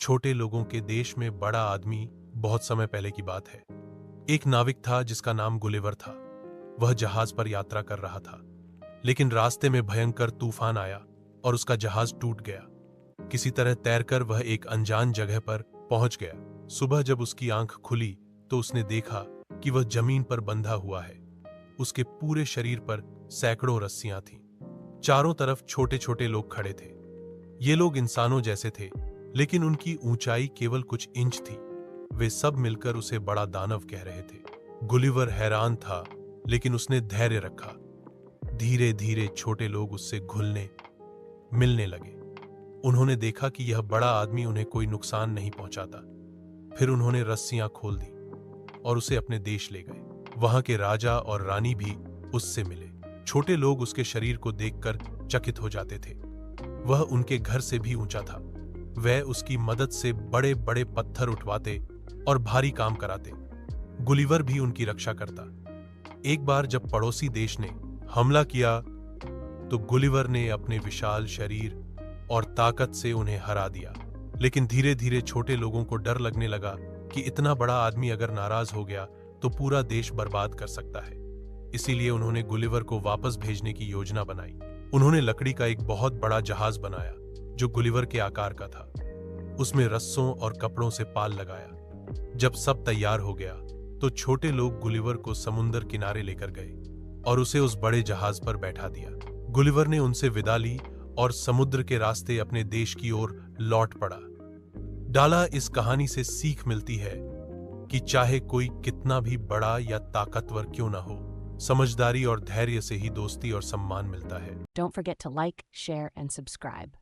छोटे लोगों के देश में बड़ा आदमी बहुत समय पहले की बात है। एक नाविक था जिसका नाम गुलिवर था। वह जहाज पर यात्रा कर रहा था, लेकिन रास्ते में भयंकर तूफान आया और उसका जहाज टूट गया। किसी तरह तैरकर वह एक अनजान जगह पर पहुंच गया। सुबह जब उसकी आंख खुली तो उसने देखा कि वह जमीन पर बंधा हुआ है। उसके पूरे शरीर पर सैकड़ों रस्सियां थीं। चारों तरफ छोटे छोटे लोग खड़े थे। ये लोग इंसानों जैसे थे, लेकिन उनकी ऊंचाई केवल कुछ इंच थी। वे सब मिलकर उसे बड़ा दानव कह रहे थे। गुलिवर हैरान था, लेकिन उसने धैर्य रखा। धीरे धीरे छोटे लोग उससे घुलने मिलने लगे। उन्होंने देखा कि यह बड़ा आदमी उन्हें कोई नुकसान नहीं पहुंचाता। फिर उन्होंने रस्सियां खोल दी और उसे अपने देश ले गए। वहां के राजा और रानी भी उससे मिले। छोटे लोग उसके शरीर को देखकर चकित हो जाते थे। वह उनके घर से भी ऊंचा था। वह उसकी मदद से बड़े बड़े पत्थर उठवाते और भारी काम कराते। गुलिवर भी उनकी रक्षा करता। एक बार जब पड़ोसी देश ने हमला किया तो गुलिवर ने अपने विशाल शरीर और ताकत से उन्हें हरा दिया। लेकिन धीरे धीरे छोटे लोगों को डर लगने लगा कि इतना बड़ा आदमी अगर नाराज हो गया तो पूरा देश बर्बाद कर सकता है। इसीलिए उन्होंने गुलिवर को वापस भेजने की योजना बनाई। उन्होंने लकड़ी का एक बहुत बड़ा जहाज बनाया जो गुलिवर के आकार का था। उसमें रस्सों और कपड़ों से पाल लगाया। जब सब तैयार हो गया तो छोटे लोग गुलिवर को समुद्र किनारे लेकर गए और उसे उस बड़े जहाज पर बैठा दिया। गुलिवर ने उनसे विदा ली और समुद्र के रास्ते अपने देश की ओर लौट पड़ा। डाला इस कहानी से सीख मिलती है कि चाहे कोई कितना भी बड़ा या ताकतवर क्यों ना हो, समझदारी और धैर्य से ही दोस्ती और सम्मान मिलता है। Don't forget to like, share, and subscribe.